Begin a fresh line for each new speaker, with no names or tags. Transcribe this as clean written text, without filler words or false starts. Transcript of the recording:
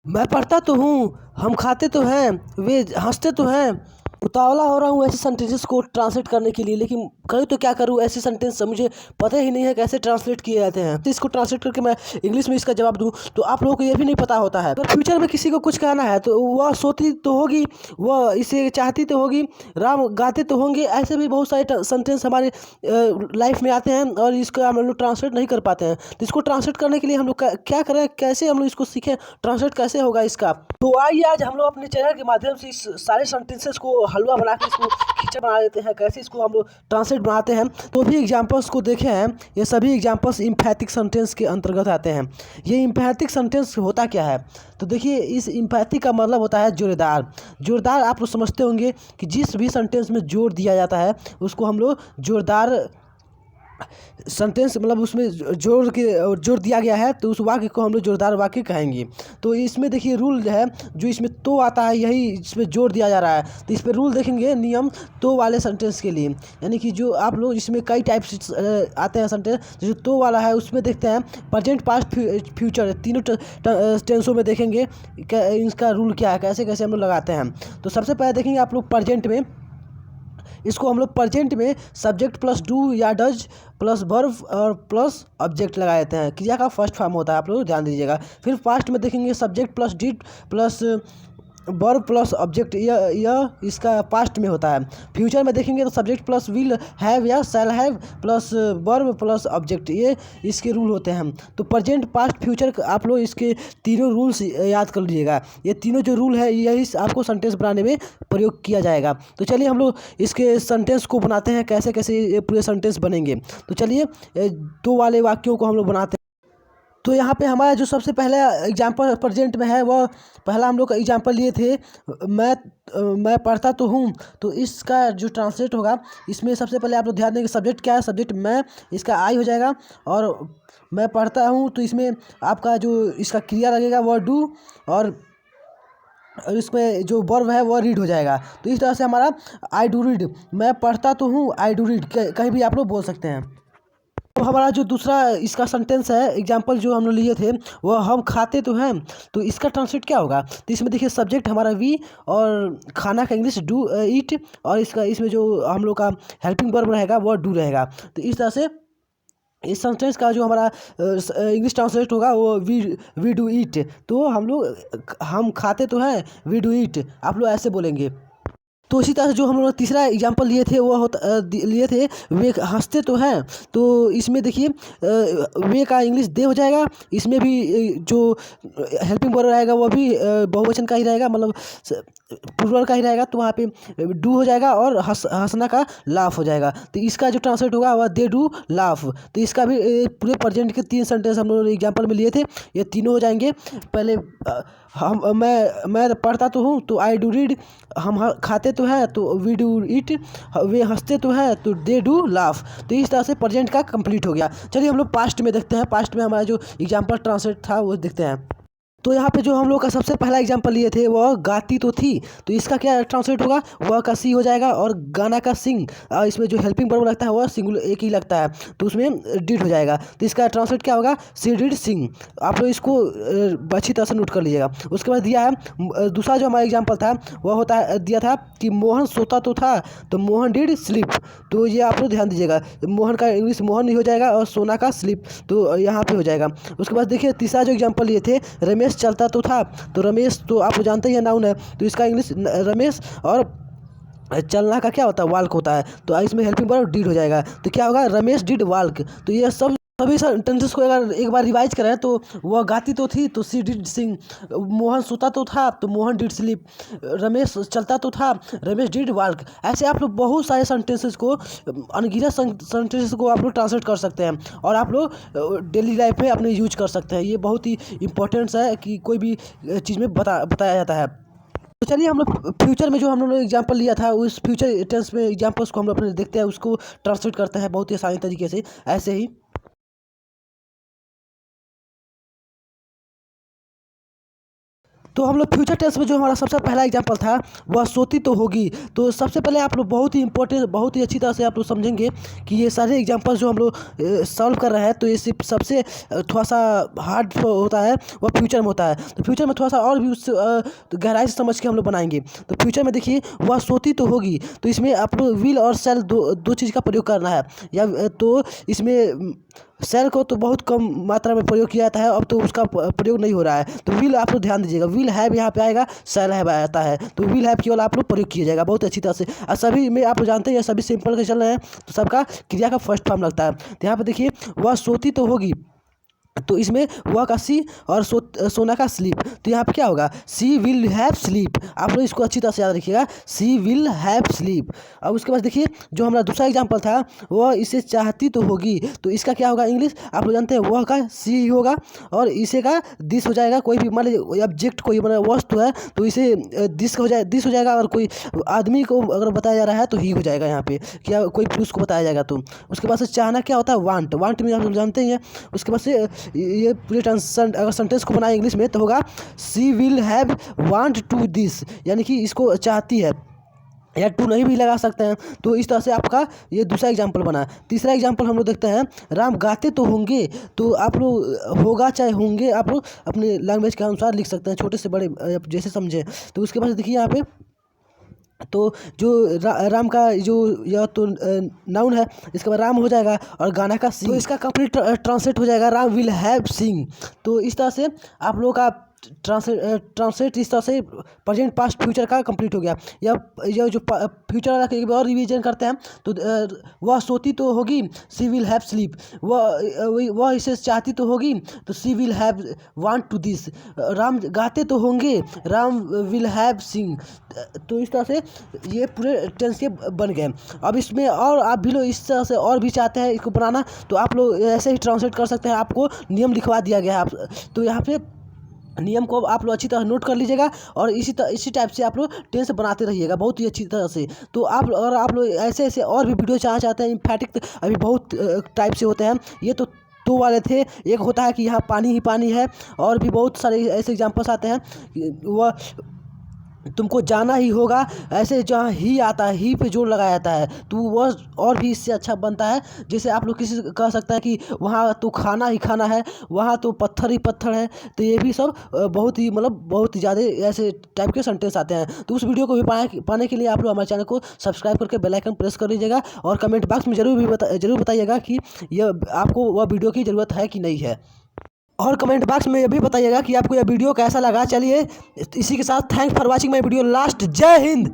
मैं पढ़ता तो हूँ, हम खाते तो हैं, वे हंसते तो हैं। उतावला हो रहा हूँ ऐसे सेंटेंसेस को ट्रांसलेट करने के लिए, लेकिन करूँ तो क्या करूँ। ऐसे सेंटेंस मुझे पता ही नहीं है कैसे ट्रांसलेट किए जाते हैं। तो इसको ट्रांसलेट करके मैं इंग्लिश में इसका जवाब दूँ तो आप लोगों को ये भी नहीं पता होता है। अगर फ्यूचर में किसी को कुछ कहना है तो वह सोती तो होगी, वह इसे चाहती तो होगी, राम गाते तो होंगे। ऐसे भी बहुत सारे सेंटेंस हमारे लाइफ में आते हैं और इसको हम लोग ट्रांसलेट नहीं कर पाते हैं। तो इसको ट्रांसलेट करने के लिए हम लोग क्या करें, कैसे हम लोग इसको सीखें, ट्रांसलेट कैसे होगा इसका। तो आइए आज हम लोग अपने चैनल के माध्यम से इस सारे सेंटेंसेस को हलवा बना के इसको खींचा बना देते हैं, कैसे इसको हम लोग ट्रांसलेट बनाते हैं। तो भी एग्जांपल्स को देखे हैं, ये सभी एग्जांपल्स इम्पैथिक सेंटेंस के अंतर्गत आते हैं। ये इम्पैथिक सेंटेंस होता क्या है, तो देखिए इस इम्पैथी का मतलब होता है जोरदार। जोरदार आप लोग समझते होंगे कि जिस भी सेंटेंस में जोर दिया जाता है उसको हम लोग जोरदार सेंटेंस, मतलब उसमें जोर दिया गया है तो उस वाक्य को हम लोग जोरदार वाक्य कहेंगे। तो इसमें देखिए रूल है, जो इसमें तो आता है यही इसमें जोर दिया जा रहा है। तो इस पर रूल देखेंगे, नियम तो वाले सेंटेंस के लिए, यानी कि जो आप लोग इसमें कई टाइप से आते हैं सेंटेंस। जो तो वाला है उसमें देखते हैं प्रेजेंट पास्ट फ्यूचर तीनों टेंसों में देखेंगे इसका रूल क्या है, कैसे कैसे हम लोग लगाते हैं। तो सबसे पहले देखेंगे आप लोग प्रेजेंट में, इसको हम लोग प्रेजेंट में सब्जेक्ट प्लस डू या डज प्लस वर्ब और प्लस ऑब्जेक्ट लगा देते हैं। क्रिया का फर्स्ट फॉर्म होता है, आप लोग ध्यान दीजिएगा। फिर पास्ट में देखेंगे subject plus did plus verb plus object, यह इसका पास्ट में होता है। फ्यूचर में देखेंगे तो सब्जेक्ट प्लस विल हैव या shall have plus verb plus object, ये इसके रूल होते हैं। तो प्रेजेंट पास्ट फ्यूचर आप लोग इसके तीनों रूल्स याद कर लीजिएगा। ये तीनों जो रूल है यही आपको सेंटेंस बनाने में प्रयोग किया जाएगा। तो चलिए हम लोग इसके सेंटेंस को बनाते हैं, कैसे कैसे ये पूरे सेंटेंस बनेंगे। तो चलिए दो वाले वाक्यों को हम लोग बनाते हैं। तो यहाँ पे हमारा जो सबसे पहला एग्जाम्पल प्रेजेंट में है, वह पहला हम लोग का एग्जाम्पल लिए थे, मैं पढ़ता तो हूँ। तो इसका जो ट्रांसलेट होगा, इसमें सबसे पहले आप लोग ध्यान देंगे सब्जेक्ट क्या है, सब्जेक्ट मैं, इसका आई हो जाएगा। और मैं पढ़ता हूँ तो इसमें आपका जो इसका क्रिया लगेगा वह डू, और इसमें जो वर्ब है वह रीड हो जाएगा। तो इस तरह से हमारा आई डू रीड, मैं पढ़ता तो हूँ, आई डू रीड कहीं भी आप लोग बोल सकते हैं। तो हमारा जो दूसरा इसका सेंटेंस है, एग्जाम्पल जो हम लोग लिए थे, वह हम खाते तो हैं। तो इसका ट्रांसलेट क्या होगा, तो इसमें देखिए सब्जेक्ट हमारा वी और खाना का इंग्लिश डू ईट, और इसमें जो हम लोग का हेल्पिंग वर्ब रहेगा वह डू रहेगा। तो इस तरह से इस सेंटेंस का जो हमारा इंग्लिश ट्रांसलेट होगा वो वी डू ईट। तो हम खाते तो हैं, वी डू ईट, आप लोग ऐसे बोलेंगे। तो इसी तरह से जो हम लोग तीसरा एग्जांपल लिए थे वो लिए थे वे हंसते तो हैं। तो इसमें देखिए वे का इंग्लिश दे हो जाएगा। इसमें भी जो हेल्पिंग वर्ब रहेगा वह भी बहुवचन का ही रहेगा, मतलब प्लूरल का ही रहेगा। तो वहाँ पे डू हो जाएगा और हंसना का लाफ हो जाएगा। तो इसका जो ट्रांसलेट होगा वह दे डू लाफ। तो इसका भी पूरे प्रेजेंट के तीन सेंटेंस हम लोग एग्जाम्पल में लिए थे, ये तीनों हो जाएंगे। पहले मैं पढ़ता तो हूँ तो आई डू रीड, हम खाते तो हैं तो वी डू ईट, वे हंसते तो हैं तो दे डू लाफ। तो इस तरह से प्रेजेंट का कंप्लीट हो गया। चलिए हम लोग पास्ट में देखते हैं, पास्ट में हमारा जो एग्जाम्पल ट्रांसलेट था वो देखते हैं। तो यहाँ पे जो हम लोग का सबसे पहला एग्जांपल लिए थे वह गाती तो थी। तो इसका क्या ट्रांसलेट होगा, वह का सी हो जाएगा, और गाना का सिंग, इसमें जो हेल्पिंग वर्ब लगता है वह सिंगुलर एक ही लगता है, तो उसमें डिड हो जाएगा। तो इसका ट्रांसलेट क्या होगा, सी डिड सिंग। आप लोग इसको अच्छी तरह से नोट कर लीजिएगा। उसके बाद दिया है दूसरा जो हमारा एग्जाम्पल था वह होता है, दिया था कि मोहन सोता तो था, तो मोहन डिड स्लीप। तो ये आप लोग ध्यान दीजिएगा, मोहन का इंग्लिश मोहन ही हो जाएगा और सोना का स्लीप, तो यहाँ पे हो जाएगा। उसके बाद देखिए तीसरा जो एग्जाम्पल लिए थे, रमेश चलता तो था। तो रमेश तो आप जानते ही हैं नाउन है, तो इसका इंग्लिश रमेश, और चलना का क्या होता है, वाल्क होता है। तो इसमें हेल्पिंग वर्ब डिड हो जाएगा। तो क्या होगा, रमेश डिड वाल्क। तो ये सभी सेंटेंसेस को अगर एक बार रिवाइज करें तो वह गाती तो थी तो सी डिड सिंग, मोहन सोता तो था तो मोहन डिड स्लीप, रमेश चलता तो था रमेश डिड वॉक। ऐसे आप लोग बहुत सारे सेंटेंसेस को, अनगिनत सेंटेंसेस को आप लोग ट्रांसलेट कर सकते हैं, और आप लोग डेली लाइफ में अपने यूज कर सकते हैं। ये बहुत ही इंपॉर्टेंट्स है कि कोई भी चीज़ में बताया जाता है। तो चलिए हम लोग फ्यूचर में जो हम लोग ने एग्जांपल लिया था उस फ्यूचर टेंस में एग्जांपल्स को हम लोग अपने देखते हैं, उसको ट्रांसलेट करते हैं बहुत ही आसानी तरीके से, ऐसे ही। तो हम लोग फ्यूचर टेंस में जो हमारा सबसे पहला एग्जांपल था वह सोती तो होगी। तो सबसे पहले आप लोग बहुत ही इंपॉर्टेंट, बहुत ही अच्छी तरह से आप लोग समझेंगे कि ये सारे एग्जांपल जो हम लोग सॉल्व कर रहे हैं तो ये सिर्फ सबसे थोड़ा सा हार्ड होता है वह फ्यूचर में होता है। तो फ्यूचर में थोड़ा सा और भी उस तो गहराई से समझ के हम लोग बनाएंगे। तो फ्यूचर में देखिए वह सोती तो होगी, तो इसमें आप लोग विल और शैल दो चीज़ का प्रयोग करना है। या तो इसमें शैल को तो बहुत कम मात्रा में प्रयोग किया जाता है, अब तो उसका प्रयोग नहीं हो रहा है। तो विल आप लोग ध्यान दीजिएगा, विल हैव यहाँ पे आएगा, शैल हैव आता है। तो विल हैव केवल आप लोग प्रयोग किया जाएगा बहुत अच्छी तरह से। और सभी में आप लोग जानते हैं सभी सिंपल के चल रहे हैं तो सबका क्रिया का फर्स्ट फॉर्म लगता है। तो यहाँ पे देखिए वह सोती तो होगी, तो इसमें वह का सी और सोना का स्लीप। तो यहाँ पे क्या होगा, सी विल हैव स्लीप। आप लोग इसको अच्छी तरह से याद रखिएगा, सी विल हैव स्लीप। अब उसके बाद देखिए जो हमारा दूसरा एग्जांपल था वह इसे चाहती तो होगी। तो इसका क्या होगा इंग्लिश आप लोग जानते हैं, वह का सी ही होगा और इसे का दिस हो जाएगा। कोई भी मान लीजिए ऑब्जेक्ट कोई मतलब वस्तु है तो इसे दिस हो जाएगा। और कोई आदमी को अगर बताया जा रहा है तो ही हो जाएगा यहाँ पे, क्या कोई पुरुष को बताया जाएगा। तो उसके बाद से चाहना क्या होता है, वांट। वांट में आप लोग जानते ही हैं। उसके बाद से ये पूरे अगर सेंटेंस को बनाए इंग्लिश में तो होगा she will have want to this, यानी कि इसको चाहती है, या टू नहीं भी लगा सकते हैं। तो इस तरह से आपका ये दूसरा एग्जांपल बना। तीसरा एग्जांपल हम लोग देखते हैं, राम गाते तो होंगे। तो आप लोग होगा चाहे होंगे आप लोग अपने लैंग्वेज के अनुसार लिख सकते हैं, छोटे से बड़े जैसे समझे। तो उसके बाद देखिए यहाँ पे तो जो राम का जो यह तो नाउन है, इसके बाद राम हो जाएगा और गाना का सिंग, तो इसका कंप्लीट ट्रांसलेट हो जाएगा राम विल हैव सिंग। तो इस तरह से आप लोगों का ट्रांसलेट इस तरह से प्रेजेंट पास्ट फ्यूचर का कंप्लीट हो गया। यह जो फ्यूचर वाला एक बार और रिवीजन करते हैं तो वह सोती तो होगी, सी विल हैव स्लीप। वह इसे चाहती तो होगी तो she will have want to this. Ram गाते तो होंगे, राम विल हैव सिंग। तो इस तरह से ये पूरे टेंस के बन गए। अब इसमें और आप भी लोग इस तरह से और भी चाहते हैं इसको बनाना तो आप लोग ऐसे ही ट्रांसलेट कर सकते हैं। आपको नियम लिखवा दिया गया है। आप तो यहाँ पे नियम को आप लोग अच्छी तरह नोट कर लीजिएगा और इसी टाइप से आप लोग टेंस बनाते रहिएगा बहुत ही अच्छी तरह से। तो आप लोग ऐसे और भी वीडियो चाहते हैं, इम्फैटिक अभी बहुत टाइप से होते हैं। ये तो वाले थे, एक होता है कि यहाँ पानी ही पानी है, और भी बहुत सारे ऐसे एग्जांपल्स आते हैं। वह तुमको जाना ही होगा, ऐसे जहाँ ही आता है ही पे जोर लगाया जाता है तो वह और भी इससे अच्छा बनता है। जैसे आप लोग किसी कह सकते हैं कि वहाँ तो खाना ही खाना है, वहाँ तो पत्थर ही पत्थर है। तो ये भी सब बहुत ही मतलब बहुत ही ज़्यादा ऐसे टाइप के सेंटेंस आते हैं। तो उस वीडियो को भी पाने के लिए आप लोग हमारे चैनल को सब्सक्राइब करके बेल आइकन प्रेस कर लीजिएगा और कमेंट बॉक्स में जरूर बताइएगा कि यह आपको वह वीडियो की ज़रूरत है कि नहीं है। और कमेंट बॉक्स में ये भी बताइएगा कि आपको यह वीडियो कैसा लगा। चलिए इसी के साथ thanks for watching my video last. जय हिंद।